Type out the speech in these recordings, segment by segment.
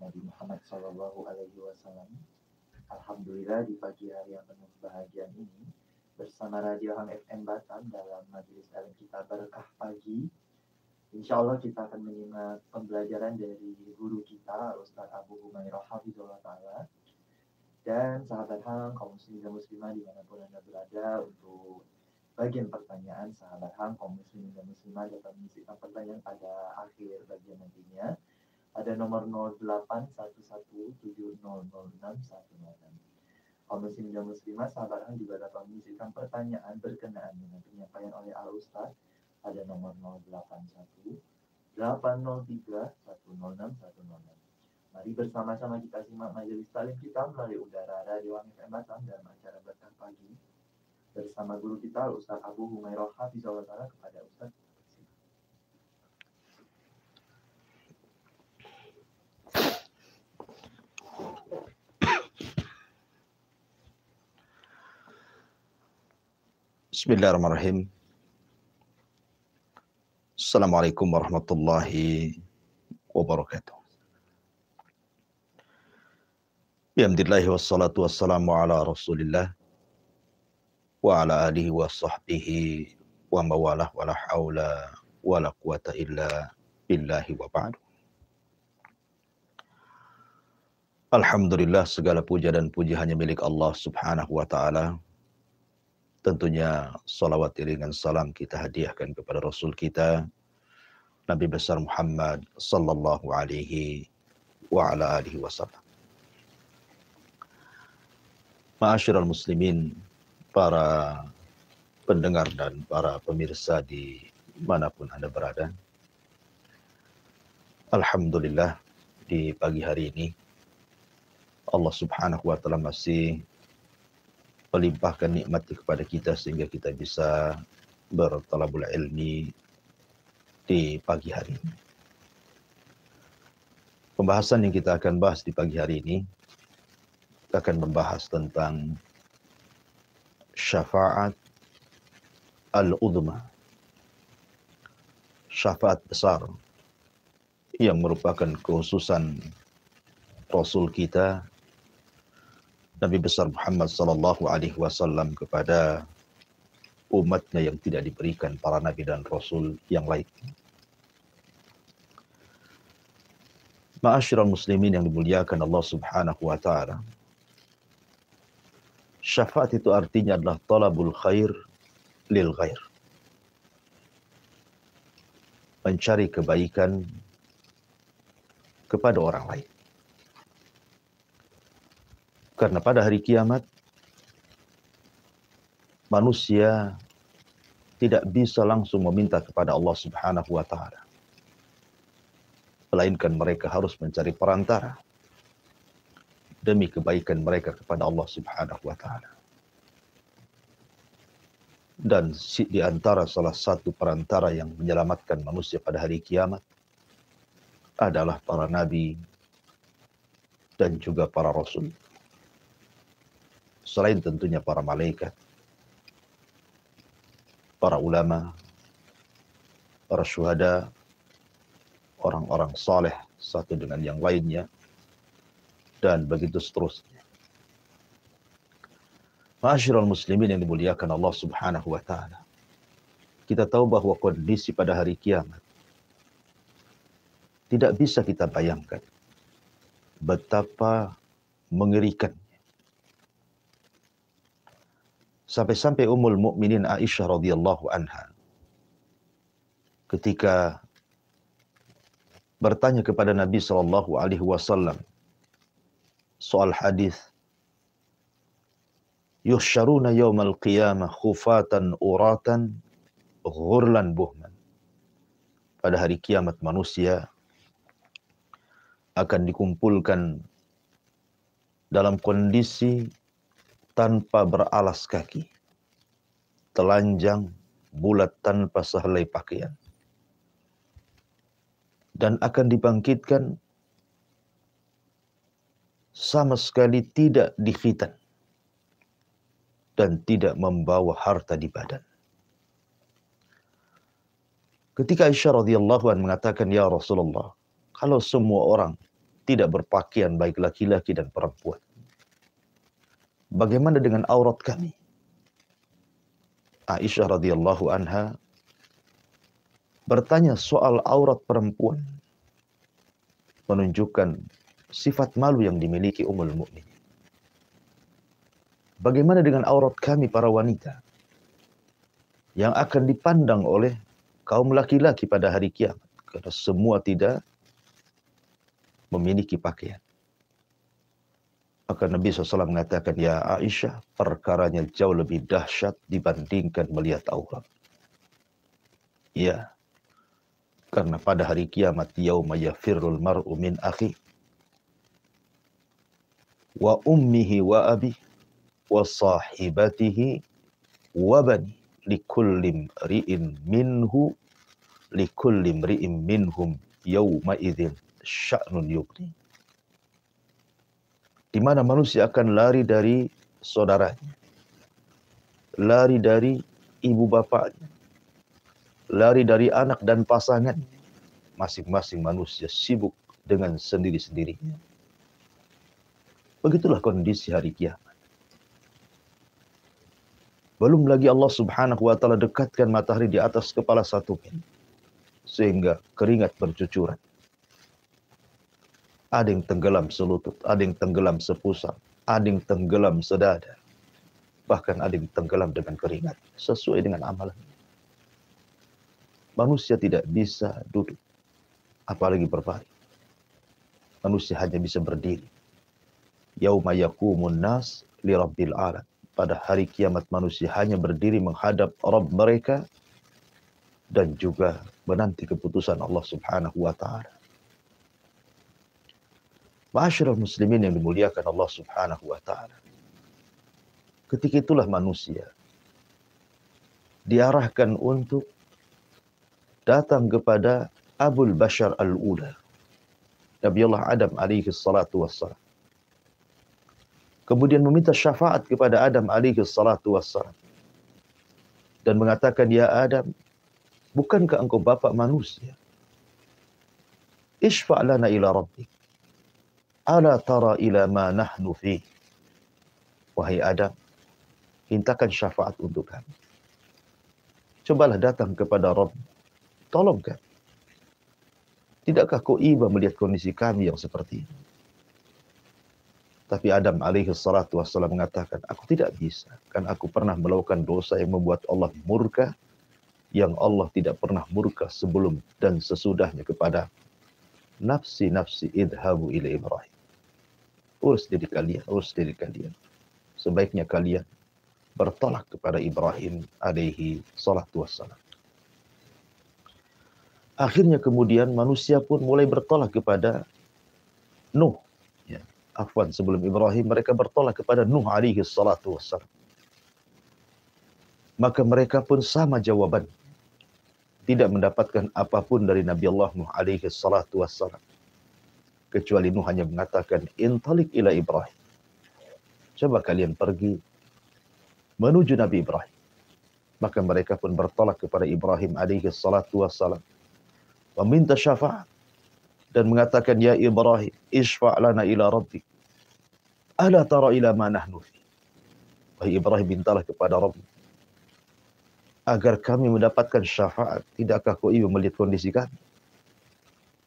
Nabi Muhammad SAW. Alhamdulillah di pagi hari yang penuh kebahagiaan ini bersama Radio Ham FM Batam dalam majelis alim kita Berkah Pagi. Insya Allah kita akan menyimak pembelajaran dari guru kita Ustaz Abu Humairah Hafizullah Ta'ala. Dan sahabat Ham, kaum muslim dan muslimah dimanapun Anda berada, untuk bagian pertanyaan sahabat Ham, kaum muslim dan muslimah dapat mengisikan pertanyaan pada akhir bagian nantinya. Ada nomor 0811700616. Kaum muslim dan muslimah sahabat Ham juga dapat mengisikan pertanyaan berkenaan dengan penyampaian oleh Al-Ustaz. Ada nomor 081803106106. Mari bersama-sama kita simak majelis taklim kita melalui udara Radio FM Batam dalam acara Berkah Pagi bersama guru kita Ustaz Abu Humairah Hafizullah Ta'ala. Kepada Ustaz. Bismillahirrahmanirrahim. Assalamualaikum warahmatullahi wabarakatuh. Bihamdillahi wassalatu wassalamu ala rasulillah wa ala alihi wa sahbihi wa mawalah wa la hawla wa la quwata illa billahi wa ba'du. Alhamdulillah, segala puja dan puji hanya milik Allah subhanahu wa ta'ala. Tentunya salawat iringan salam kita hadiahkan kepada Rasul kita Nabi besar Muhammad sallallahu alaihi wa ala alihi wasallam. Ma'asyiral muslimin, para pendengar dan para pemirsa di manapun Anda berada. Alhamdulillah, di pagi hari ini Allah subhanahu wa ta'ala masih melimpahkan nikmat kepada kita sehingga kita bisa bertalabul ilmi di pagi hari ini. Pembahasan yang kita akan bahas di pagi hari ini akan membahas tentang syafaat al-udhma, syafaat besar yang merupakan kekhususan Rasul kita Nabi besar Muhammad sallallahu alaihi wasallam kepada umatnya yang tidak diberikan para nabi dan rasul yang lain. Ma'asyiral muslimin yang dimuliakan Allah subhanahu wa ta'ala. Syafaat itu artinya adalah talabul khair lil ghair. Mencari kebaikan kepada orang lain. Karena pada hari kiamat, manusia tidak bisa langsung meminta kepada Allah subhanahu wa ta'ala. Melainkan mereka harus mencari perantara demi kebaikan mereka kepada Allah subhanahu wa ta'ala. Dan di antara salah satu perantara yang menyelamatkan manusia pada hari kiamat adalah para nabi dan juga para rasul. Selain tentunya para malaikat, para ulama, para syuhada, orang-orang saleh satu dengan yang lainnya, dan begitu seterusnya. Ma'asyiral muslimin yang dimuliakan Allah subhanahu wa ta'ala. Kita tahu bahwa kondisi pada hari kiamat tidak bisa kita bayangkan betapa mengerikannya. Sampai-sampai Ummul Mukminin Aisyah radhiyallahu anha ketika bertanya kepada Nabi sallallahu alaihi wasallam soal hadis yuhsyaruna yaumal qiyamah khufatan uratan ghurlan buhman. Pada hari kiamat manusia akan dikumpulkan dalam kondisi tanpa beralas kaki, telanjang, bulat tanpa sehelai pakaian. Dan akan dibangkitkan sama sekali tidak dikhitan dan tidak membawa harta di badan. Ketika Aisyah radhiyallahu anha mengatakan, "Ya Rasulullah, kalau semua orang tidak berpakaian baik laki-laki dan perempuan. Bagaimana dengan aurat kami? Aisyah radhiyallahu anha bertanya soal aurat perempuan, menunjukkan sifat malu yang dimiliki Ummul Mukminin. Bagaimana dengan aurat kami para wanita yang akan dipandang oleh kaum laki-laki pada hari kiamat? Karena semua tidak memiliki pakaian. Maka Nabi SAW mengatakan, ya Aisyah, perkaranya jauh lebih dahsyat dibandingkan melihat aurat. Ya, karena pada hari kiamat, yauma yafirrul mar'u min akhi wa ummihi wa abi wa sahibatihi wa bani likulli mri'in minhum yauma idzin sya'nun yughni. Di mana manusia akan lari dari saudaranya, lari dari ibu bapaknya, lari dari anak dan pasangan. Masing-masing manusia sibuk dengan sendiri-sendirinya. Begitulah kondisi hari kiamat. Belum lagi Allah Subhanahu wa taala dekatkan matahari di atas kepala satu sehingga keringat bercucuran. Ada yang tenggelam selutut, ada yang tenggelam sepusat, ada yang tenggelam sedada. Bahkan ada yang tenggelam dengan keringat, sesuai dengan amalan. Manusia tidak bisa duduk, apalagi berbaring. Manusia hanya bisa berdiri. Yauma yaqumun nas li rabbil alam. Pada hari kiamat manusia hanya berdiri menghadap Rabb mereka dan juga menanti keputusan Allah Subhanahu wa taala. Ma'asyiral muslimin yang dimuliakan Allah Subhanahu wa taala. Ketika itulah manusia diarahkan untuk datang kepada Abul Bashar al-Ula, Nabiullah Adam alaihi salatu wassalam. Kemudian meminta syafaat kepada Adam alaihi salatu wassalam. Dan mengatakan, ya Adam, bukankah engkau bapak manusia? Ishfa' lana ila rabbik. Ala tara ila ma nahnu fi. Wahai Adam, mintakan syafaat untuk kami. Cobalah datang kepada Rabb. Tolong kami. Tidakkah kau iba melihat kondisi kami yang seperti ini? Tapi Adam alaihi salatu wassalam mengatakan, aku tidak bisa. Kan aku pernah melakukan dosa yang membuat Allah murka, yang Allah tidak pernah murka sebelum dan sesudahnya kepada nafsi idhabu ila Ibrahim. Urus diri kalian. Sebaiknya kalian bertolak kepada Ibrahim alaihi salatu wassalam. Akhirnya kemudian manusia pun mulai bertolak kepada Nuh. Ya, afwan, sebelum Ibrahim mereka bertolak kepada Nuh alaihi salatu wassalam. Maka mereka pun sama jawaban. Tidak mendapatkan apapun dari Nabi Allah Nuh alaihi salatu wassalam. Kecuali Nuh hanya mengatakan, intalik ila Ibrahim. Coba kalian pergi menuju Nabi Ibrahim. Maka mereka pun bertolak kepada Ibrahim alaihi salatu wassalam. Meminta syafaat. Dan mengatakan, ya Ibrahim, ishfa' lana ila rabbik. Ala tara ila ma nahnu fi. Wahai Ibrahim, mintalah kepada Rabb agar kami mendapatkan syafaat. Tidakkah kau ibu melihat kondisi kami?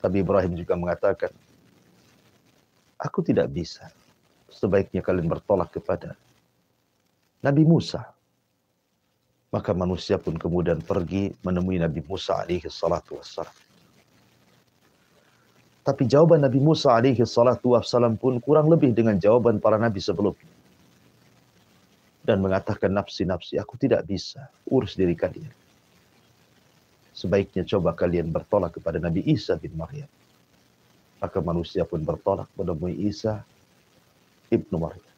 Tapi Ibrahim juga mengatakan, aku tidak bisa. Sebaiknya kalian bertolak kepada Nabi Musa. Maka manusia pun kemudian pergi menemui Nabi Musa alaihi salatu wassalam. Tapi jawaban Nabi Musa alaihi salatu wassalam pun kurang lebih dengan jawaban para nabi sebelumnya. Dan mengatakan, nafsi, aku tidak bisa. Urus diri kalian. Sebaiknya coba kalian bertolak kepada Nabi Isa bin Maryam. Maka manusia pun bertolak menemui Isa ibnu Maryam.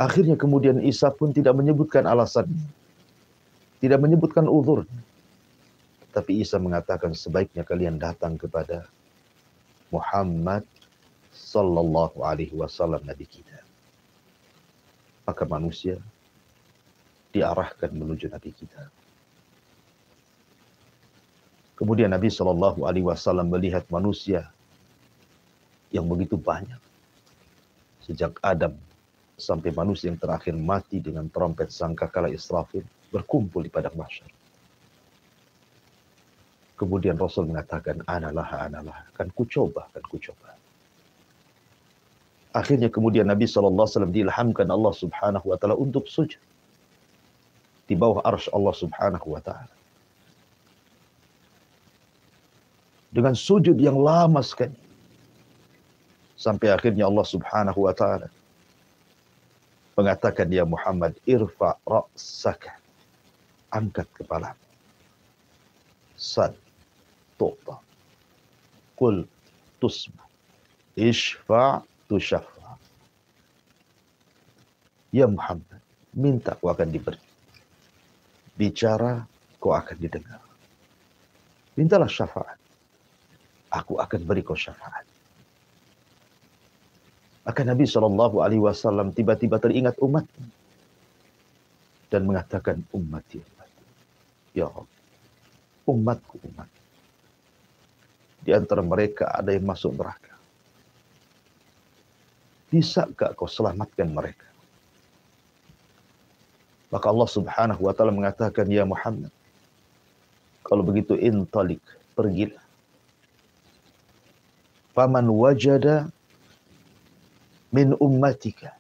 Akhirnya kemudian Isa pun tidak menyebutkan alasannya. Tidak menyebutkan uzur. Tapi Isa mengatakan, sebaiknya kalian datang kepada Muhammad sallallahu alaihi wasallam, Nabi kita. Maka manusia diarahkan menuju Nabi kita. Kemudian Nabi sallallahu alaihi wasallam melihat manusia yang begitu banyak. Sejak Adam sampai manusia yang terakhir mati dengan trompet sangkakala Israfil berkumpul di padang mahsyar. Kemudian Rasul mengatakan, analah, kan ku coba. Akhirnya kemudian Nabi SAW diilhamkan Allah Subhanahu wa Ta'ala untuk sujud di bawah arsy Allah Subhanahu wa Ta'ala. Dengan sujud yang lama sekali. Sampai akhirnya Allah Subhanahu wa Ta'ala mengatakan, ya Muhammad, irfa ra'saka. Angkat kepalamu. Sal tu'ta. Qul tusma. Ishfa' tushaffa. Ya Muhammad, minta kau akan diberi. Bicara kau akan didengar. Mintalah syafaat. Aku akan beri kau syafaat. Maka Nabi SAW tiba-tiba teringat umatnya dan mengatakan, ummati. Ya Allah, umatku. Di antara mereka ada yang masuk neraka. Bisakah kau selamatkan mereka? Maka Allah Subhanahu wa Ta'ala mengatakan, ya Muhammad, kalau begitu intalik, pergilah. Faman wajada min ummatika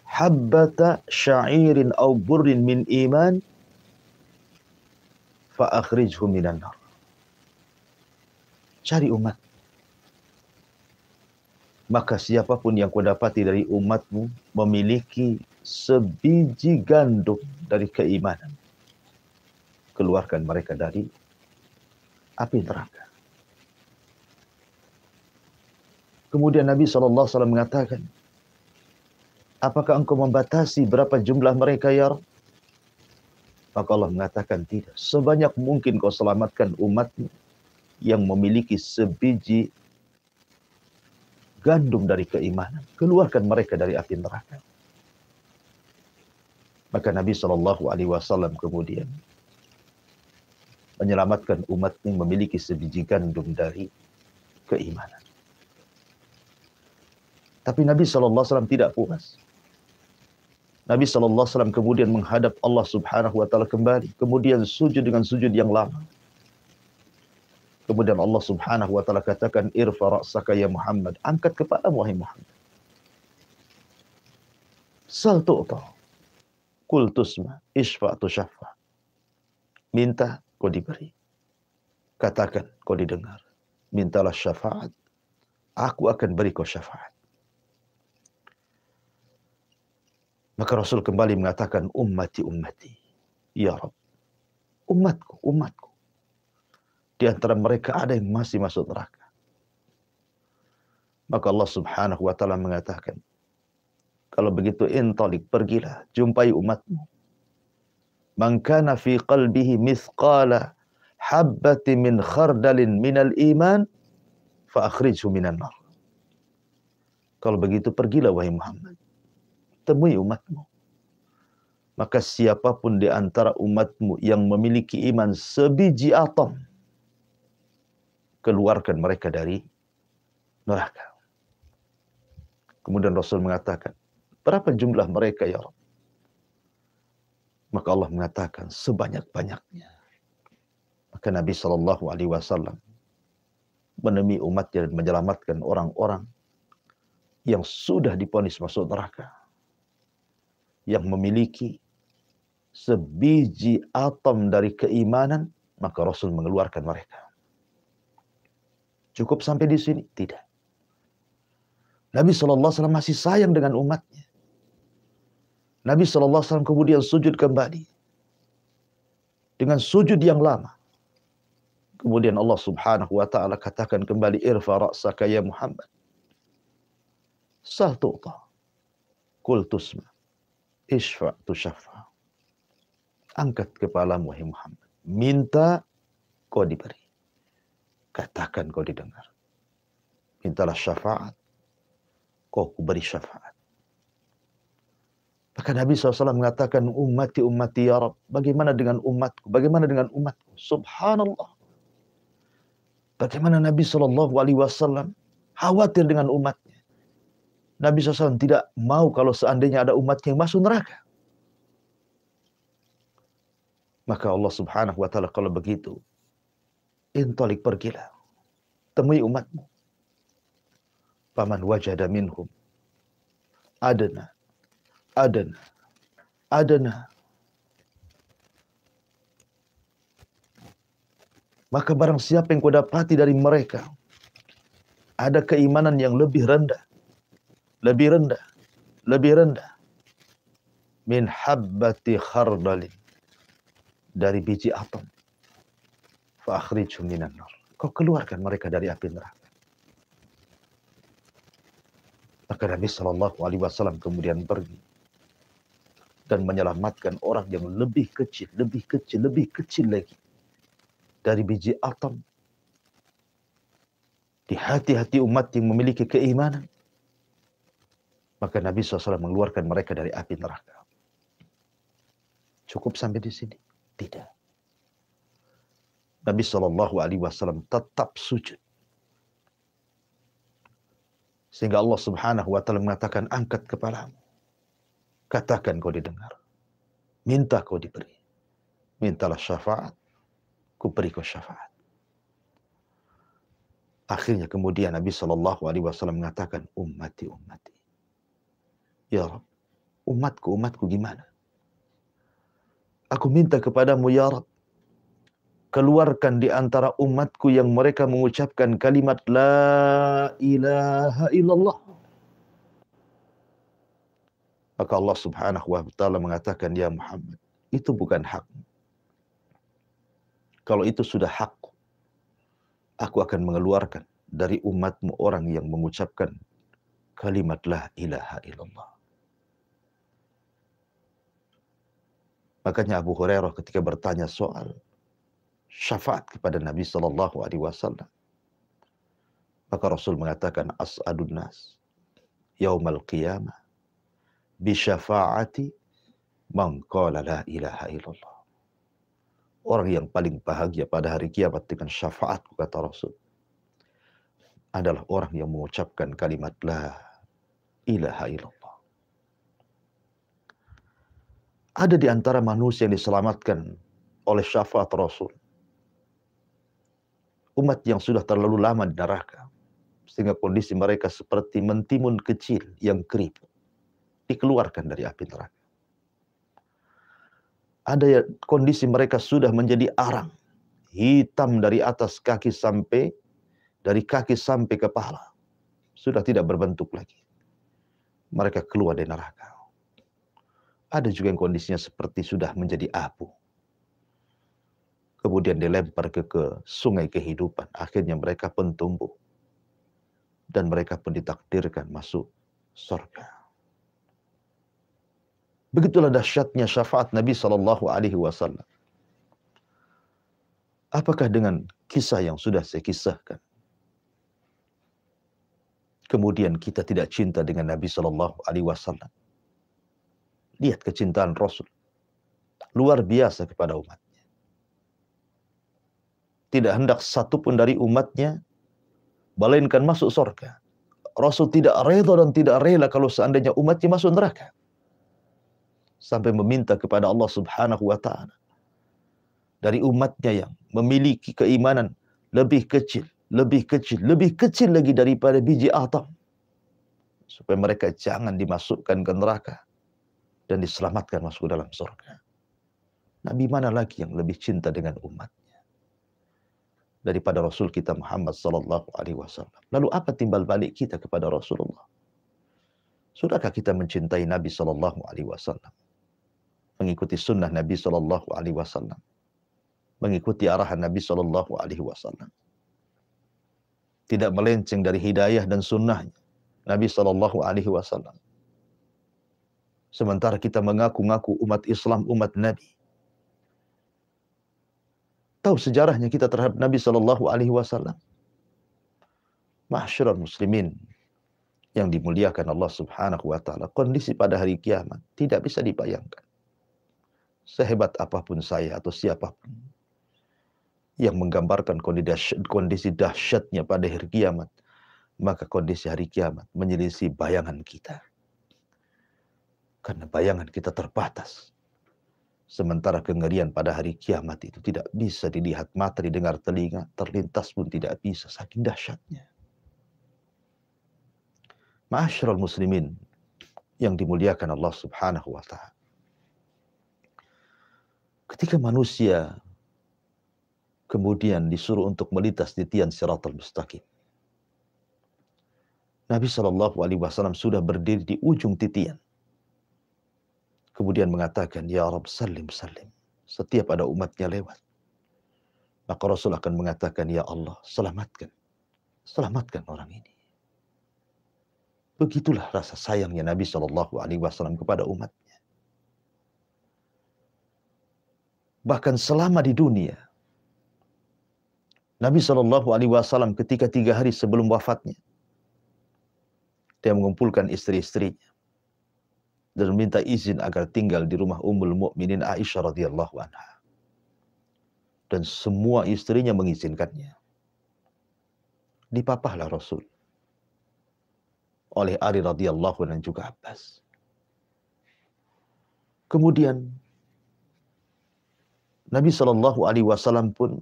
habbata sya'irin aw burrin min iman fa akhrijhu minan nar. Cari umat. Maka siapapun yang kau dapati dari umatmu memiliki sebiji gandum dari keimanan, keluarkan mereka dari api neraka. Kemudian Nabi SAW mengatakan, apakah engkau membatasi berapa jumlah mereka ya Rabb? Maka Allah mengatakan, tidak. Sebanyak mungkin kau selamatkan umatmu yang memiliki sebiji gandum dari keimanan. Keluarkan mereka dari api neraka. Maka Nabi SAW kemudian menyelamatkan umatnya yang memiliki sebiji gandum dari keimanan. Tapi Nabi SAW tidak puas. Nabi SAW kemudian menghadap Allah Subhanahu wa Ta'ala kembali. Kemudian sujud dengan sujud yang lama. Kemudian Allah Subhanahu wa Ta'ala katakan, irfa ra'saka ya Muhammad. Angkat kepalamu wahai Muhammad. Sal tu'ta. Qul tusma. Ishfa' tushaffa. Minta, kau diberi. Katakan, kau didengar. Mintalah syafaat. Aku akan beri kau syafaat. Maka Rasul kembali mengatakan, ummati. Ya Rabb, umatku. Di antara mereka ada yang masih masuk neraka. Maka Allah Subhanahu wa Ta'ala mengatakan, kalau begitu intalik, pergilah, jumpai umatmu. Man kana fi qalbihi mithqala habbati min khardalin minal iman, fa akhrijhu minan nar. Kalau begitu pergilah wahai Muhammad. Temui umatmu. Maka siapapun di antara umatmu yang memiliki iman sebiji atom, keluarkan mereka dari neraka. Kemudian Rasul mengatakan, berapa jumlah mereka ya Rabb? Maka Allah mengatakan, sebanyak-banyaknya. Maka Nabi SAW menemui umatnya dan menyelamatkan orang-orang yang sudah divonis masuk neraka, yang memiliki sebiji atom dari keimanan, maka Rasul mengeluarkan mereka. Cukup sampai di sini? Tidak. Nabi SAW masih sayang dengan umatnya. Nabi SAW kemudian sujud kembali. Dengan sujud yang lama. Kemudian Allah Subhanahu wa Ta'ala katakan kembali, irfa ra'saka ya Muhammad. Sal tu'ta. Qul tusma. Ishfa' tushaffa. Angkat kepalamu wahai Muhammad. Minta, kau diberi. Katakan, kau didengar. Mintalah syafaat, kau beri syafaat. Maka Nabi SAW mengatakan, ummati ya Rabb. Bagaimana dengan umatku? Bagaimana dengan umatku? Subhanallah. Bagaimana Nabi SAW khawatir dengan umatnya. Nabi SAW tidak mau kalau seandainya ada umatnya yang masuk neraka. Maka Allah Subhanahu wa ta'ala kalau begitu, intalik, pergilah, temui umatmu. Faman wajada minhum adna. Maka barang siapa yang kau dapati dari mereka ada keimanan yang lebih rendah min habbati khardalin, dari biji atom, fa akhrijhum minan nar, kau keluarkan mereka dari api neraka. Maka Nabi SAW kemudian pergi dan menyelamatkan orang yang lebih kecil lagi dari biji atom di hati-hati umat yang memiliki keimanan. Maka Nabi SAW mengeluarkan mereka dari api neraka. Cukup sampai di sini? Tidak. Nabi SAW tetap sujud. Sehingga Allah Subhanahu wa ta'ala mengatakan, angkat kepalamu. Katakan kau didengar. Minta kau diberi. Mintalah syafaat. Ku beri kau syafaat. Akhirnya kemudian Nabi SAW mengatakan, ummati. Ya Rabb, umatku gimana? Aku minta kepadamu ya Rabb, keluarkan di antara umatku yang mereka mengucapkan kalimat la ilaha illallah. Maka Allah Subhanahu wa ta'ala mengatakan, ya Muhammad, itu bukan hakmu. Kalau itu sudah hakku, aku akan mengeluarkan dari umatmu orang yang mengucapkan kalimat la ilaha illallah. Makanya Abu Hurairah ketika bertanya soal syafaat kepada Nabi SAW, maka Rasul mengatakan, as'adun nas yaumal qiyamah bi syafaati man qala la ilaha illallah. Orang yang paling bahagia pada hari kiamat dengan syafaatku, kata Rasul, adalah orang yang mengucapkan kalimat la ilaha illallah. Ada di antara manusia yang diselamatkan oleh syafaat Rasul, umat yang sudah terlalu lama di neraka, sehingga kondisi mereka seperti mentimun kecil yang keriput, dikeluarkan dari api neraka. Ada kondisi mereka sudah menjadi arang, hitam dari atas kaki sampai kepala, sudah tidak berbentuk lagi. Mereka keluar dari neraka. Ada juga yang kondisinya seperti sudah menjadi abu, kemudian dilempar ke sungai kehidupan. Akhirnya mereka pun tumbuh dan mereka pun ditakdirkan masuk surga. Begitulah dahsyatnya syafaat Nabi SAW. Apakah dengan kisah yang sudah saya kisahkan, kemudian kita tidak cinta dengan Nabi SAW? Lihat kecintaan Rasul, luar biasa kepada umatnya. Tidak hendak satupun dari umatnya melainkan masuk surga. Rasul tidak rela dan tidak rela kalau seandainya umatnya masuk neraka. Sampai meminta kepada Allah Subhanahu wa ta'ala, dari umatnya yang memiliki keimanan lebih kecil lagi daripada biji atom, supaya mereka jangan dimasukkan ke neraka dan diselamatkan masuk ke dalam surga. Nabi mana lagi yang lebih cinta dengan umatnya daripada Rasul kita Muhammad SAW? Lalu apa timbal balik kita kepada Rasulullah? Sudahkah kita mencintai Nabi SAW? Mengikuti sunnah Nabi SAW, mengikuti arahan Nabi SAW, tidak melenceng dari hidayah dan sunnahnya Nabi SAW. Sementara kita mengaku-ngaku umat Islam, umat Nabi. Tahu sejarahnya kita terhadap Nabi SAW. Ma'asyiral muslimin yang dimuliakan Allah Subhanahu wa ta'ala, kondisi pada hari kiamat tidak bisa dibayangkan. Sehebat apapun saya atau siapapun, yang menggambarkan kondisi dahsyatnya pada hari kiamat, maka kondisi hari kiamat menyelisih bayangan kita. Karena bayangan kita terbatas. Sementara kengerian pada hari kiamat itu tidak bisa dilihat mata, didengar telinga, terlintas pun tidak bisa, saking dahsyatnya. Ma'asyiral muslimin yang dimuliakan Allah Subhanahu wa ta'ala. Ketika manusia kemudian disuruh untuk melintas di tian siratal mustaqim, Nabi SAW sudah berdiri di ujung titian. Kemudian mengatakan, Ya Rabb, salim, salim. Setiap ada umatnya lewat, maka Rasul akan mengatakan, Ya Allah, selamatkan. Selamatkan orang ini. Begitulah rasa sayangnya Nabi SAW kepada umatnya. Bahkan selama di dunia, Nabi SAW ketika 3 hari sebelum wafatnya, dia mengumpulkan istri-istrinya dan meminta izin agar tinggal di rumah Ummul Mukminin Aisyah radhiyallahu anha. Dan semua istrinya mengizinkannya. Dipapahlah Rasul oleh Ali radhiyallahu anhu dan juga Abbas. Kemudian Nabi SAW pun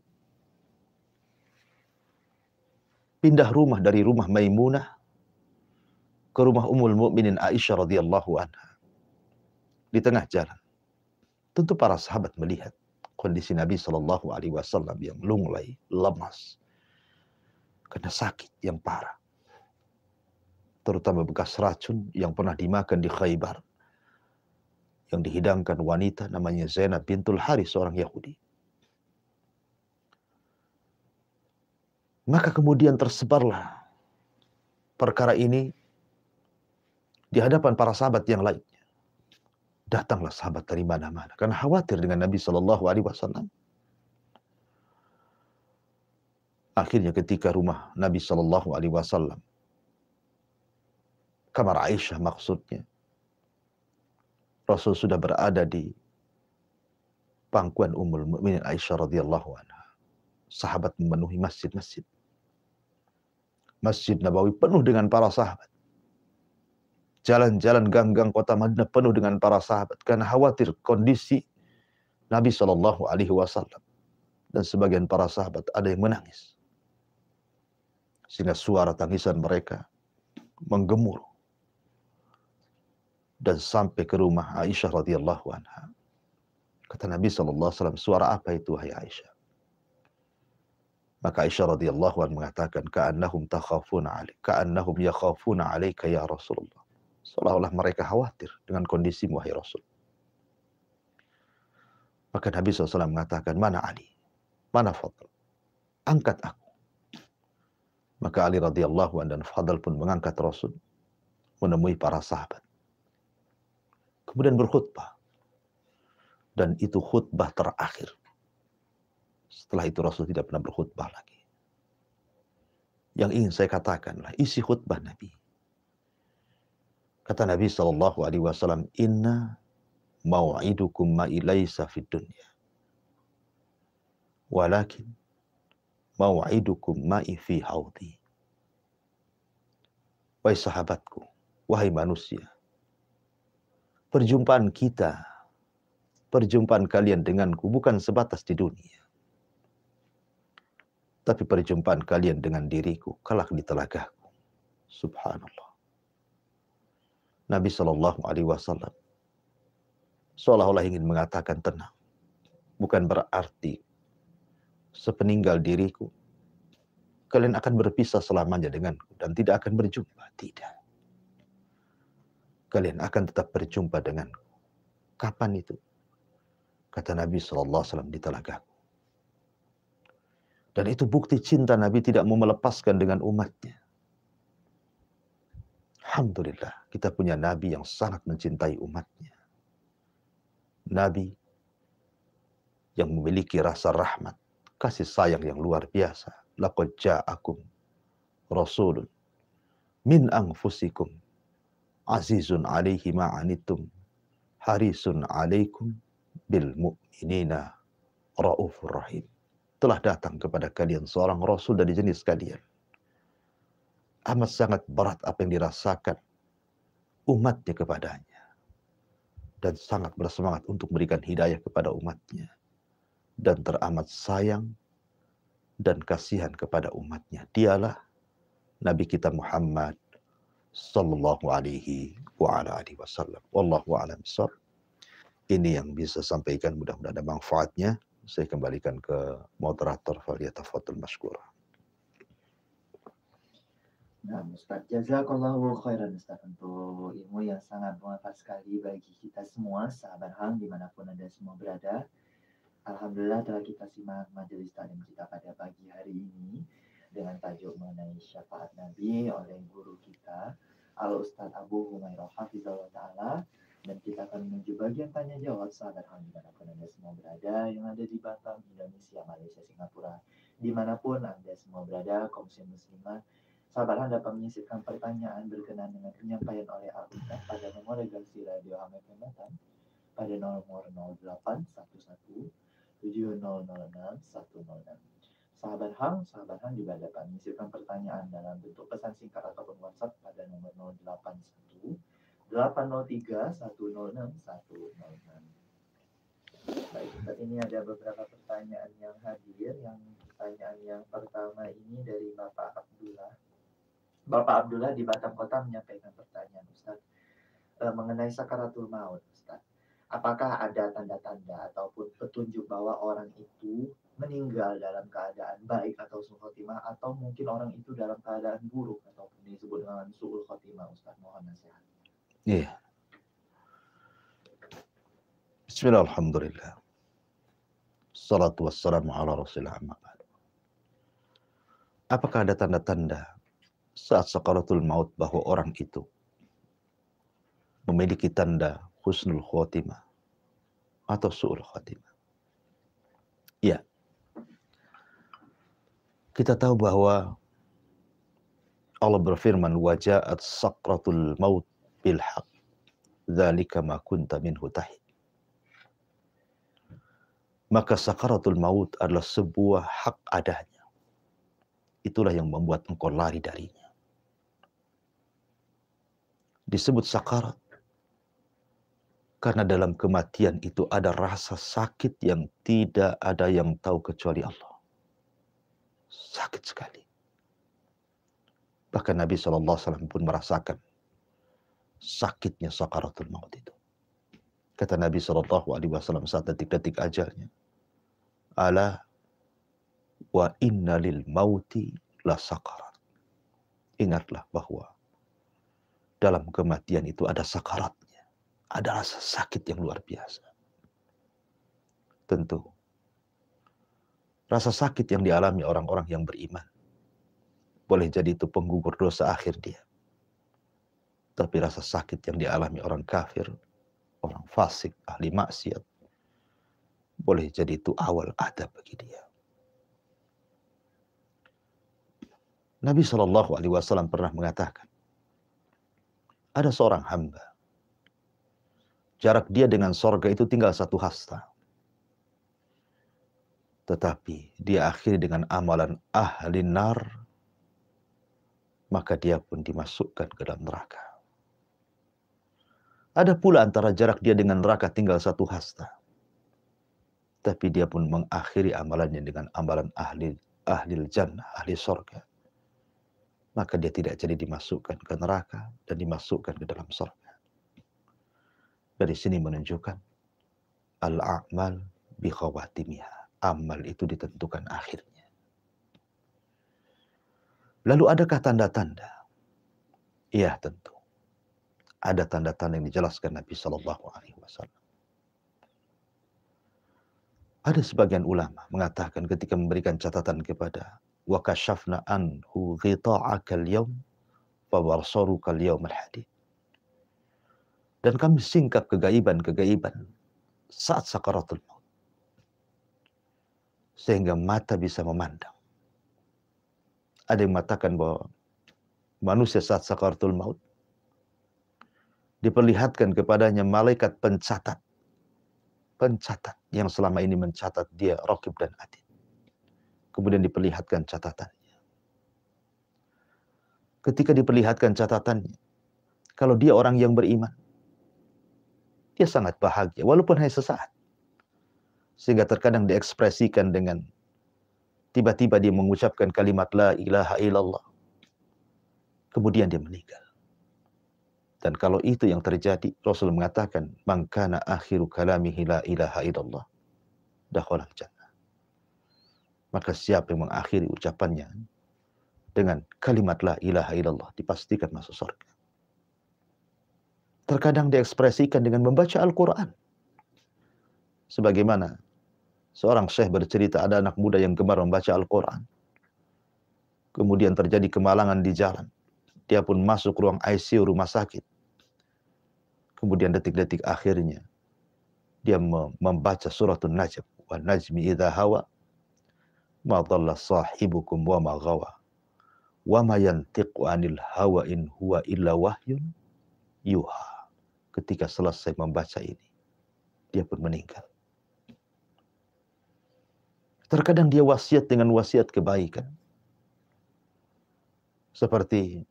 pindah rumah dari rumah Maimunah ke rumah Ummul Mukminin Aisyah radhiyallahu anha. Di tengah jalan, tentu para sahabat melihat kondisi Nabi SAW yang lunglai, lemas, karena sakit yang parah. Terutama bekas racun yang pernah dimakan di Khaybar, yang dihidangkan wanita namanya Zainab bintul Harith, seorang Yahudi. Maka kemudian tersebarlah perkara ini di hadapan para sahabat yang lain. Datanglah sahabat dari mana-mana karena khawatir dengan Nabi SAW. Akhirnya ketika rumah Nabi SAW, kamar Aisyah maksudnya, Rasul sudah berada di pangkuan Ummul Mukminin Aisyah radhiyallahu anha. Sahabat memenuhi masjid-masjid. Masjid Nabawi penuh dengan para sahabat. Jalan-jalan gang-gang kota Madinah penuh dengan para sahabat karena khawatir kondisi Nabi SAW. Dan sebagian para sahabat ada yang menangis, sehingga suara tangisan mereka menggemuruh dan sampai ke rumah Aisyah radhiyallahu anha. Kata Nabi SAW, suara apa itu, hai Aisyah? Maka Aisyah radhiyallahu anha mengatakan, ka'annahum takhafuna alaik, ka'annahum yakhafuna alaika ya Rasulullah. Seolah-olah mereka khawatir dengan kondisimu, wahai Rasul. Maka Nabi SAW mengatakan, mana Ali? Mana Fadl? Angkat aku. Maka Ali radhiyallahu anhu dan Fadl pun mengangkat Rasul, menemui para sahabat. Kemudian berkhutbah. Dan itu khutbah terakhir. Setelah itu Rasul tidak pernah berkhutbah lagi. Yang ingin saya katakanlah isi khutbah Nabi. Kata Nabi SAW, Inna mau'idukum ma'i laysa fid dunya. Walakin mau'idukum ma'i fi haudhi. Wahai sahabatku, wahai manusia, perjumpaan kita, perjumpaan kalian denganku bukan sebatas di dunia. Tapi perjumpaan kalian dengan diriku kelak di telagaku. Subhanallah. Nabi SAW seolah-olah ingin mengatakan tenang. Bukan berarti sepeninggal diriku kalian akan berpisah selamanya denganku dan tidak akan berjumpa. Tidak. Kalian akan tetap berjumpa denganku. Kapan itu? Kata Nabi SAW, di telagaku. Dan itu bukti cinta Nabi tidak mau melepaskan dengan umatnya. Alhamdulillah, kita punya Nabi yang sangat mencintai umatnya. Nabi yang memiliki rasa rahmat, kasih sayang yang luar biasa. Laqad ja'akum rasulun min anfusikum azizun alaihi ma'anittum harisun alaikum bil mu'minina raufur rahim. telah datang kepada kalian seorang Rasul dari jenis kalian. Amat sangat berat apa yang dirasakan umatnya kepadanya. Dan sangat bersemangat untuk memberikan hidayah kepada umatnya. Dan teramat sayang dan kasihan kepada umatnya. Dialah Nabi kita Muhammad sallallahu alaihi wasallam. Wallahu a'lam bishawab. Ini yang bisa sampaikan, mudah-mudahan ada manfaatnya. Saya kembalikan ke moderator, falyatafaddal mashkura. Nah, Ustaz, jazakallahu khairan Ustaz untuk ilmu yang sangat bermanfaat sekali bagi kita semua, sahabat HAM dimanapun Anda semua berada. Alhamdulillah telah kita simak majelis taklim kita pada pagi hari ini dengan tajuk mengenai syafaat Nabi oleh guru kita, Al-Ustaz Abu Humairah Hafizahullah Ta'ala. Dan kita akan menuju bagian tanya jawab sahabat HAM dimanapun Anda semua berada, yang ada di Batam, Indonesia, Malaysia, Singapura. Dimanapun Anda semua berada, kaum muslimat, sahabat HAM dapat menyisipkan pertanyaan berkenaan dengan penyampaian oleh Al-Ustaz pada nomor redaksi Radio HAM FM Batam pada nomor 0811 7006 106. Sahabat HAM juga dapat menyisipkan pertanyaan dalam bentuk pesan singkat ataupun WhatsApp pada nomor 081 803 106 106. Baik, saat ini ada beberapa pertanyaan yang hadir. Yang pertanyaan yang pertama ini dari Bapak Abdullah. Bapak Abdullah di Batam Kota menyampaikan pertanyaan, Ustaz, mengenai sakaratul maut, Ustaz. Apakah ada tanda-tanda ataupun petunjuk bahwa orang itu meninggal dalam keadaan baik atau su'ul khotimah, atau mungkin orang itu dalam keadaan buruk ataupun disebut dengan su'ul khotimah, Ustaz? Mohon nasihat. Iya. Bismillah, alhamdulillah. Salatu wassalamu ala rasulillah. Apakah ada tanda-tanda saat sakaratul maut bahwa orang itu memiliki tanda husnul khotimah atau su'ul khotimah? Ya. Kita tahu bahwa Allah berfirman, waja'at sakratul maut bil haq, dzalika ma kunta minhu tahid. Maka sakaratul maut adalah sebuah hak adanya. Itulah yang membuat engkau lari darinya. Disebut sakarat karena dalam kematian itu ada rasa sakit yang tidak ada yang tahu kecuali Allah. Sakit sekali. Bahkan Nabi SAW pun merasakan sakitnya sakaratul maut itu. Kata Nabi SAW saat detik-detik ajalnya, ala wa inna lil mauti la sakarat. Ingatlah bahwa dalam kematian itu ada sakaratnya. Ada rasa sakit yang luar biasa. Tentu, rasa sakit yang dialami orang-orang yang beriman, boleh jadi itu penggugur dosa akhir dia. Tapi rasa sakit yang dialami orang kafir, orang fasik, ahli maksiat, boleh jadi itu awal adab bagi dia. Nabi SAW pernah mengatakan, ada seorang hamba, jarak dia dengan sorga itu tinggal 1 hasta. Tetapi dia akhiri dengan amalan ahli nar, maka dia pun dimasukkan ke dalam neraka. Ada pula antara jarak dia dengan neraka tinggal 1 hasta. Tapi dia pun mengakhiri amalannya dengan amalan ahli jannah, ahli sorga. Maka dia tidak jadi dimasukkan ke neraka dan dimasukkan ke dalam sorga. Dari sini menunjukkan al-a'mal bi khawatimiha. Amal itu ditentukan akhirnya. Lalu adakah tanda-tanda? Iya, tentu. Ada tanda-tanda yang dijelaskan Nabi SAW. Ada sebagian ulama mengatakan ketika memberikan catatan kepada wa kashafna anhu ghita'akal yawm fa barsaruka al-yawm al-hadid. Dan kami singkap kegaiban-kegaiban saat sakaratul maut. Sehingga mata bisa memandang. Ada yang mengatakan bahwa manusia saat sakaratul maut diperlihatkan kepadanya malaikat pencatat yang selama ini mencatat dia raqib dan atid. kemudian diperlihatkan catatannya. Ketika diperlihatkan catatannya, kalau dia orang yang beriman, dia sangat bahagia, walaupun hanya sesaat. Sehingga terkadang diekspresikan dengan tiba-tiba dia mengucapkan kalimat la ilaha illallah, kemudian dia meninggal. Dan kalau itu yang terjadi, Rasul mengatakan, "Man kana akhiru kalamihi la ilaha illallah, dakhalal jannah." Maka siapa yang mengakhiri ucapannya dengan kalimat la ilaha illallah, dipastikan masuk surga. Terkadang diekspresikan dengan membaca Al-Quran. Sebagaimana seorang syekh bercerita, ada anak muda yang gemar membaca Al-Quran. Kemudian terjadi kemalangan di jalan. Dia pun masuk ruang ICU rumah sakit. Kemudian detik-detik akhirnya, dia membaca suratul Najm. Wa najmi idha hawa, ma dhalla sahibukum wa ma ghawa. Wa ma yantiqu anil hawa in huwa illa wahyun yuha. Ketika selesai membaca ini, dia pun meninggal. Terkadang dia wasiat dengan wasiat kebaikan. Seperti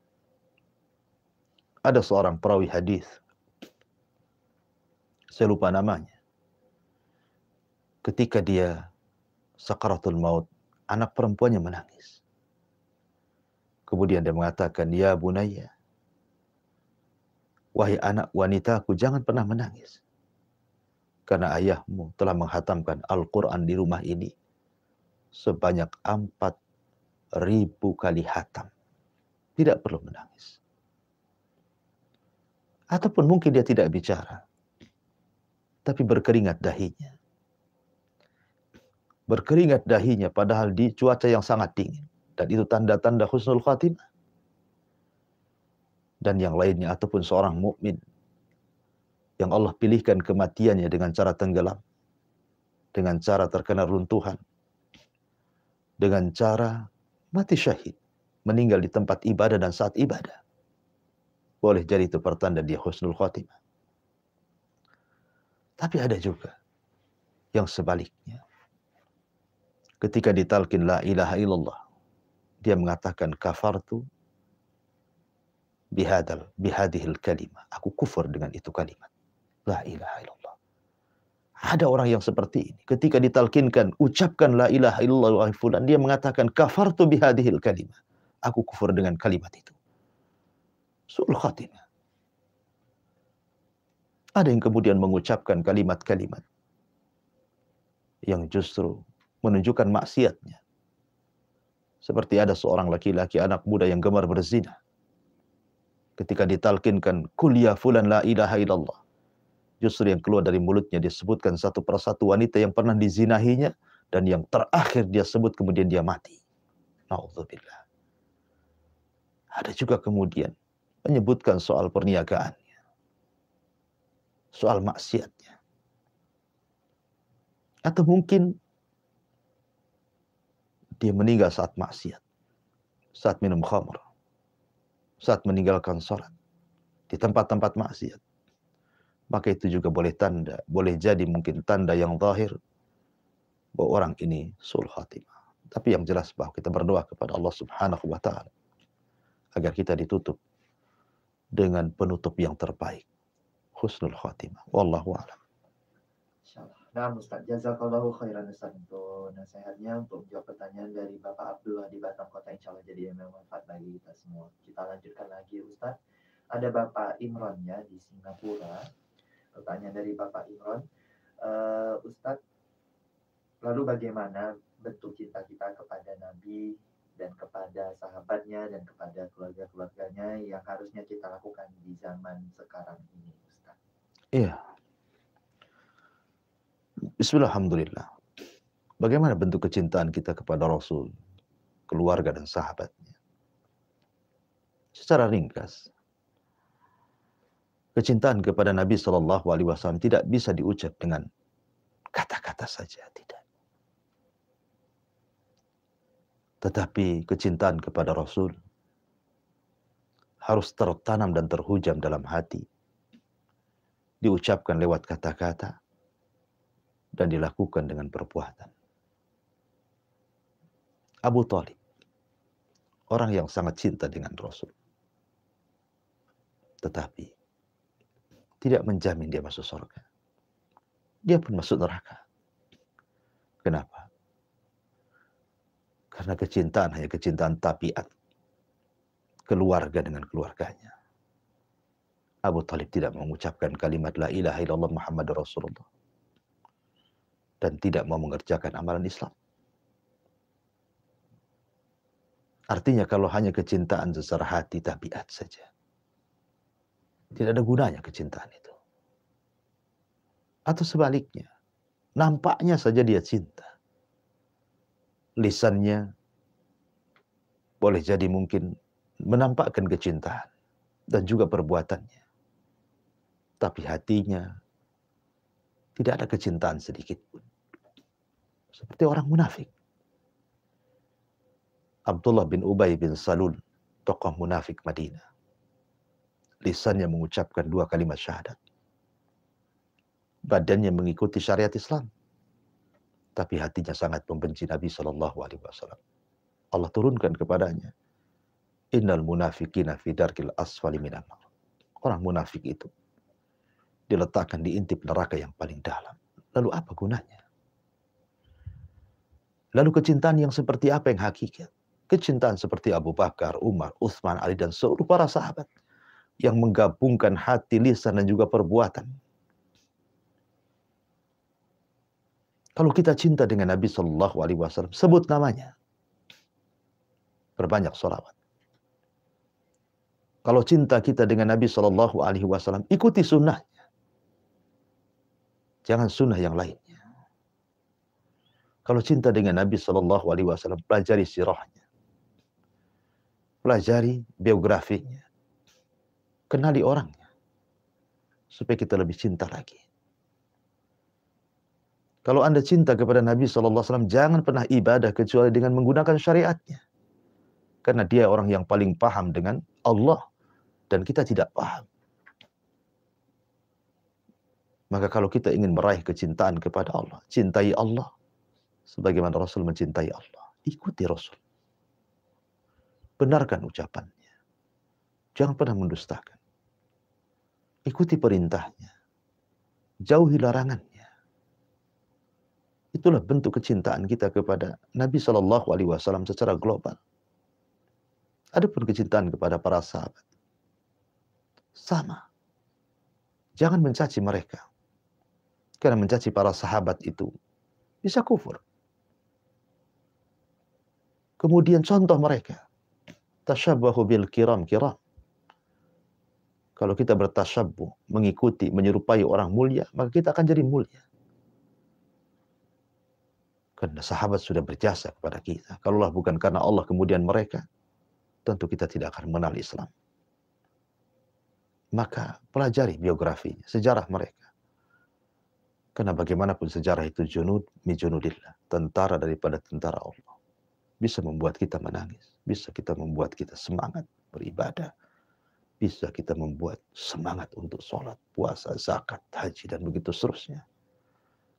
ada seorang perawi hadis, saya lupa namanya. Ketika dia sakaratul maut, anak perempuannya menangis. Kemudian dia mengatakan, "Ya bunayya, wahai anak wanitaku, jangan pernah menangis. Karena ayahmu telah menghatamkan Al-Quran di rumah ini sebanyak 4.000 kali hatam. Tidak perlu menangis." Ataupun mungkin dia tidak bicara, tapi berkeringat dahinya. Berkeringat dahinya padahal di cuaca yang sangat dingin. Dan itu tanda-tanda husnul khatimah. Dan yang lainnya, ataupun seorang mukmin yang Allah pilihkan kematiannya dengan cara tenggelam, dengan cara terkena runtuhan, dengan cara mati syahid, meninggal di tempat ibadah dan saat ibadah. Boleh jadi itu pertanda dia husnul khatimah. Tapi ada juga yang sebaliknya. Ketika ditalkin la ilaha illallah, dia mengatakan kafartu bihadihil kalimah. Aku kufur dengan itu kalimat. La ilaha illallah. Ada orang yang seperti ini. Ketika ditalkinkan, ucapkan la ilaha illallah wa fulan, dia mengatakan kafartu bihadihil kalimah. Aku kufur dengan kalimat itu. Su'ul khatimah. Ada yang kemudian mengucapkan kalimat-kalimat yang justru menunjukkan maksiatnya. Seperti ada seorang laki-laki anak muda yang gemar berzina. Ketika ditalkinkan kul ya fulan la ilaha illallah, justru yang keluar dari mulutnya disebutkan satu persatu wanita yang pernah dizinahinya, dan yang terakhir dia sebut kemudian dia mati. Na'udzubillah. Ada juga kemudian menyebutkan soal perniagaannya, soal maksiatnya. Atau mungkin dia meninggal saat maksiat, saat minum khamr, saat meninggalkan sholat, di tempat-tempat maksiat. Maka itu juga boleh jadi mungkin tanda yang zahir bahwa orang ini su'ul khatimah. Tapi yang jelas bahwa kita berdoa kepada Allah Subhanahu wa taala agar kita ditutup dengan penutup yang terbaik, husnul khatimah. Wallahu a'lam. Insyaallah. Nah, Ustaz, jazakallahu khairan Ustaz untuk nasihatnya, untuk menjawab pertanyaan dari Bapak Abdullah di Batam Kota. Insyaallah jadi yang bermanfaat bagi kita semua. Kita lanjutkan lagi Ustaz. Ada Bapak Imron ya di Singapura. Pertanyaan dari Bapak Imron. Ustaz, lalu bagaimana bentuk cinta kita kepada Nabi dan kepada sahabatnya dan kepada keluarga-keluarganya yang harusnya kita lakukan di zaman sekarang ini, Ustaz? Iya. Bismillahirrahmanirrahim. Bagaimana bentuk kecintaan kita kepada Rasul, keluarga dan sahabatnya? Secara ringkas, kecintaan kepada Nabi SAW tidak bisa diucap dengan kata-kata saja, tidak. Tetapi kecintaan kepada Rasul harus tertanam dan terhujam dalam hati, diucapkan lewat kata-kata, dan dilakukan dengan perbuatan. Abu Thalib, orang yang sangat cinta dengan Rasul, tetapi tidak menjamin dia masuk surga. Dia pun masuk neraka. Kenapa? Karena kecintaan hanya kecintaan tabiat, keluarga dengan keluarganya. Abu Thalib tidak mengucapkan kalimat la ilaha illallah Muhammad Rasulullah dan tidak mau mengerjakan amalan Islam. Artinya kalau hanya kecintaan secara hati tabiat saja, tidak ada gunanya kecintaan itu. Atau sebaliknya, nampaknya saja dia cinta. Lisannya boleh jadi mungkin menampakkan kecintaan dan juga perbuatannya. Tapi hatinya tidak ada kecintaan sedikit pun. Seperti orang munafik. Abdullah bin Ubay bin Salul, tokoh munafik Madinah. Lisannya mengucapkan 2 kalimat syahadat. Badannya mengikuti syariat Islam. Tapi hatinya sangat membenci Nabi SAW. Allah turunkan kepadanya, Innal munafiqina fi darkil asfali minan nar. Orang munafik itu diletakkan di intip neraka yang paling dalam. Lalu apa gunanya? Lalu kecintaan yang seperti apa yang hakikat? Kecintaan seperti Abu Bakar, Umar, Utsman, Ali, dan seluruh para sahabat yang menggabungkan hati, lisan, dan juga perbuatan. Kalau kita cinta dengan Nabi SAW, sebut namanya. Berbanyak sholawat. Kalau cinta kita dengan Nabi SAW, ikuti sunnahnya. Jangan sunnah yang lainnya. Kalau cinta dengan Nabi SAW, pelajari sirahnya. Pelajari biografinya. Kenali orangnya. Supaya kita lebih cinta lagi. Kalau Anda cinta kepada Nabi SAW, jangan pernah ibadah kecuali dengan menggunakan syariatnya. Karena dia orang yang paling paham dengan Allah. Dan kita tidak paham. Maka kalau kita ingin meraih kecintaan kepada Allah, cintai Allah sebagaimana Rasul mencintai Allah. Ikuti Rasul. Benarkan ucapannya. Jangan pernah mendustakan. Ikuti perintahnya. Jauhi larangannya. Itulah bentuk kecintaan kita kepada Nabi SAW secara global. Adapun kecintaan kepada para sahabat, sama. Jangan mencaci mereka. Karena mencaci para sahabat itu bisa kufur. Kemudian contoh mereka. Tashabbahu bil kiram. Kalau kita bertashabbuh, mengikuti, menyerupai orang mulia, maka kita akan jadi mulia. Karena sahabat sudah berjasa kepada kita. Kalaulah bukan karena Allah kemudian mereka, tentu kita tidak akan mengenal Islam. Maka pelajari biografinya, sejarah mereka. Karena bagaimanapun sejarah itu junud mi junudillah, tentara daripada tentara Allah. Bisa membuat kita menangis, bisa kita membuat kita semangat beribadah, bisa kita membuat semangat untuk sholat, puasa, zakat, haji, dan begitu seterusnya.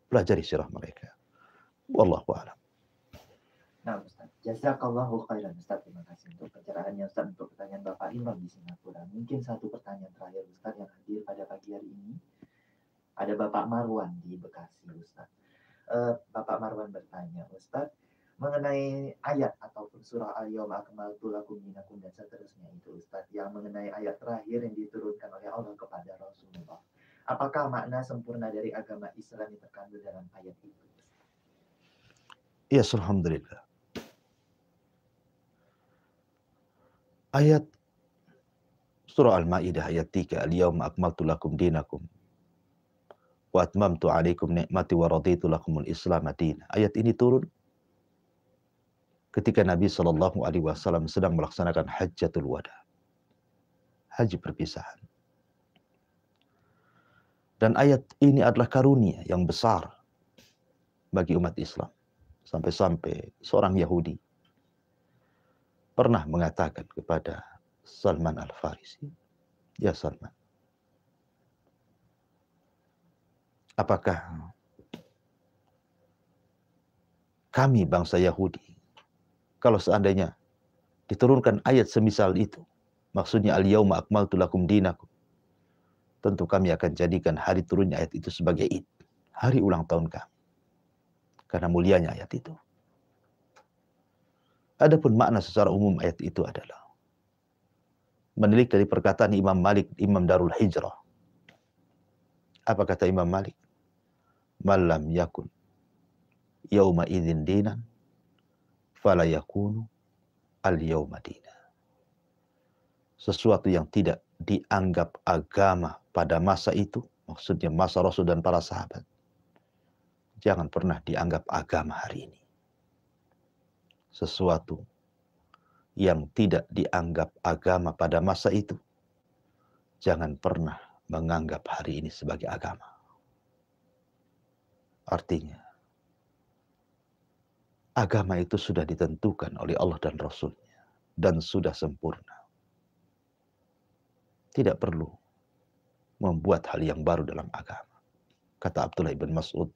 Pelajari sirah mereka. Wallahu a'lam. Nah, Ustaz, jazakallahu khairan Ustaz. Terima kasih untuk pencerahannya Ustaz, untuk pertanyaan Bapak Imam di Singapura. Mungkin satu pertanyaan terakhir Ustaz yang hadir pada pagi hari ini. Ada Bapak Marwan di Bekasi, Ustaz. Bapak Marwan bertanya, Ustaz, mengenai ayat ataupun surah Al-Yawma akmaltu lakum dinakum dan seterusnya itu, Ustaz, yang mengenai ayat terakhir yang diturunkan oleh Allah kepada Rasulullah. Apakah makna sempurna dari agama Islam yang terkandung dalam ayat itu? Ya, alhamdulillah. Ayat surah Al-Maidah ayat 3, Al-Yawma akmaltu lakum dinakum wa atmamtu alaikum ni'mati wa raditu lakumul Islam madina. Ayat ini turun ketika Nabi SAW sedang melaksanakan Hajjatul Wada. Haji perpisahan. Dan ayat ini adalah karunia yang besar bagi umat Islam. Sampai-sampai seorang Yahudi pernah mengatakan kepada Salman Al-Farisi, "Ya Salman, apakah kami bangsa Yahudi, Kalau seandainya diturunkan ayat semisal itu, maksudnya al-yauma akmaltu lakum dinakum, tentu kami akan jadikan hari turunnya ayat itu sebagai id, hari ulang tahun kami, karena mulianya ayat itu. Adapun makna secara umum ayat itu adalah menilik dari perkataan Imam Malik, Imam Darul Hijrah. Apa kata Imam Malik? Malam yakun yauma idzin dinan fala yakunu al yauma dina. Sesuatu yang tidak dianggap agama pada masa itu, maksudnya masa Rasul dan para sahabat, jangan pernah dianggap agama hari ini. Sesuatu yang tidak dianggap agama pada masa itu, jangan pernah menganggap hari ini sebagai agama. Artinya, agama itu sudah ditentukan oleh Allah dan Rasul-Nya dan sudah sempurna. Tidak perlu membuat hal yang baru dalam agama. Kata Abdullah bin Mas'ud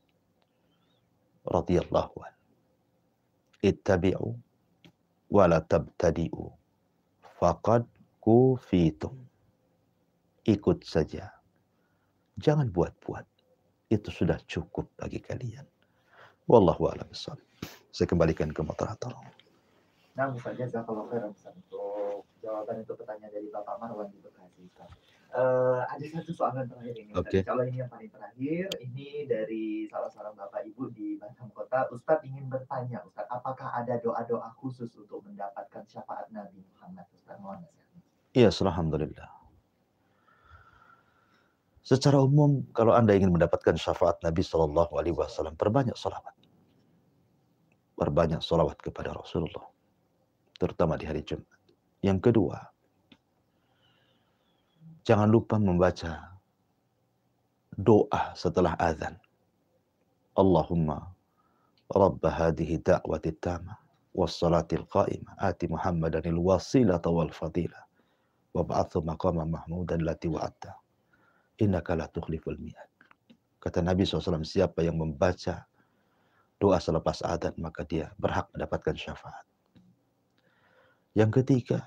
radhiyallahu anhu, ittabi'u wa la tabtadi'u faqad kufitum. Ikut saja, jangan buat-buat, itu sudah cukup bagi kalian. Wallahu a'lam bishawab. Saya kembalikan ke moderator. Nah, Ustaz, jazakallahu khairan untuk jawaban untuk pertanyaan dari Bapak Marwan di Bekasi. Ada satu soalan terakhir ini. Oke. Kalau ini yang paling terakhir, ini dari salah seorang Bapak Ibu di Batam Kota. Ustadz ingin bertanya, Ustadz, apakah ada doa-doa khusus untuk mendapatkan syafaat Nabi Muhammad? Ustadz, mohon nasihatnya. Iya, alhamdulillah. Secara umum, kalau Anda ingin mendapatkan syafaat Nabi Shallallahu Alaihi Wasallam, perbanyak salawat. Perbanyak salawat kepada Rasulullah, terutama di hari Jumat. Yang kedua, jangan lupa membaca doa setelah azan. Allahumma Rabb hadhihi da'wati tamah wassalatil qa'imah ati Muhammadanil wasilata wal fadilah wab'athu maqama mahmudan lati wa'atta innaka la tukhliful mi'ad. Kata Nabi SAW, siapa yang membaca doa selepas adzan maka dia berhak mendapatkan syafaat. Yang ketiga,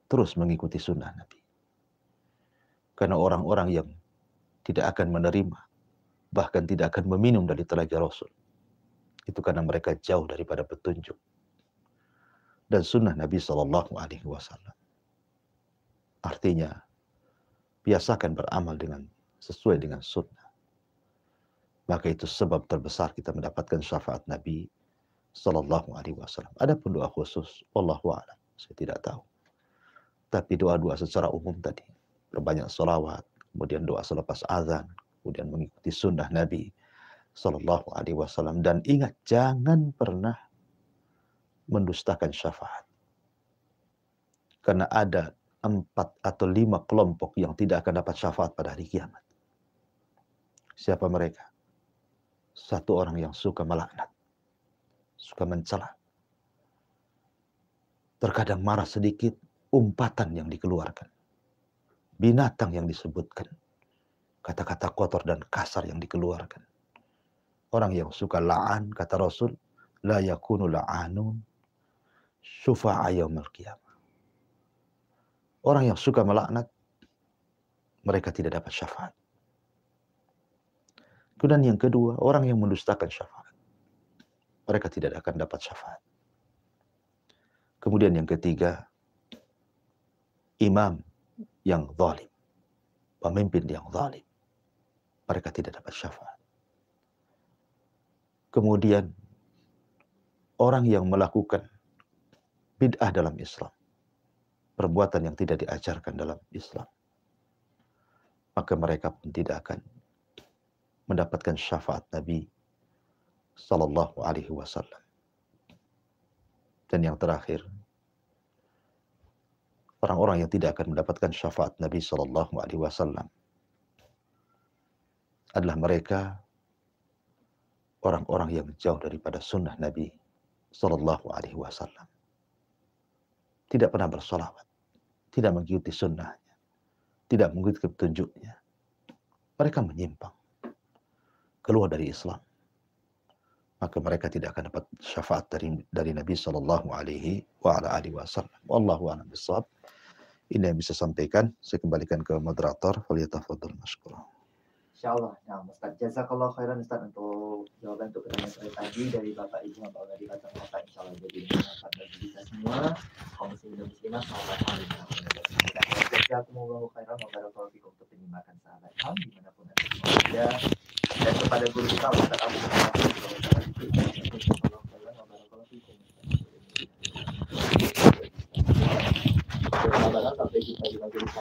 terus mengikuti sunnah Nabi. Karena orang-orang yang tidak akan menerima, bahkan tidak akan meminum dari telaga Rasul, itu karena mereka jauh daripada petunjuk dan sunnah Nabi Sallallahu Alaihi Wasallam. Artinya, biasakan beramal sesuai dengan sunnah. Maka itu sebab terbesar kita mendapatkan syafaat Nabi Sallallahu Alaihi Wasallam. Adapun doa khusus, wallahu a'lam, saya tidak tahu. Tapi doa-doa secara umum tadi, berbanyak sholawat, kemudian doa selepas azan, kemudian mengikuti sunnah Nabi Sallallahu Alaihi Wasallam, dan ingat jangan pernah mendustakan syafaat. Karena ada 4 atau 5 kelompok yang tidak akan dapat syafaat pada hari kiamat. Siapa mereka? Satu orang yang suka melaknat, suka mencela. Terkadang marah sedikit, umpatan yang dikeluarkan, binatang yang disebutkan, kata-kata kotor dan kasar yang dikeluarkan. Orang yang suka la'an, kata Rasul, la yakunu la'anun syufa'a yaumil qiyamah. Orang yang suka melaknat, mereka tidak dapat syafaat. Kemudian yang kedua, orang yang mendustakan syafaat, mereka tidak akan dapat syafaat. Kemudian yang ketiga, imam yang zalim, pemimpin yang zalim, mereka tidak dapat syafaat. Kemudian orang yang melakukan bid'ah dalam Islam, perbuatan yang tidak diajarkan dalam Islam, maka mereka pun tidak akan mendapatkan syafaat Nabi Sallallahu Alaihi Wasallam. Dan yang terakhir, orang-orang yang tidak akan mendapatkan syafaat Nabi Sallallahu Alaihi Wasallam adalah mereka orang-orang yang jauh daripada sunnah Nabi Sallallahu Alaihi Wasallam. Tidak pernah bersolawat, tidak mengikuti sunnahnya, tidak mengikuti petunjuknya. Mereka menyimpang, keluar dari Islam. maka mereka tidak akan dapat syafaat dari Nabi sallallahu alaihi wasallam. Wallahu a'lam bishawab. Ini yang bisa sampaikan. Saya kembalikan ke moderator. Falyatafadhal mashkura. Insyaallah. Nah, Ustaz, jazakallah khairan Ustaz untuk jawaban untuk pertanyaan tadi dari Bapak Ibu yang di kacamata. Insyaallah jadi bermanfaat bagi kita semua, kaum muslimin dan muslimat. Selamat hari. Jazakumullah khairan wa barakallahu fikum untuk penyimpanan sahabat ham dimanapun Anda berada, dan kepada guru kita Ustaz Abu sampai jumpa di majelis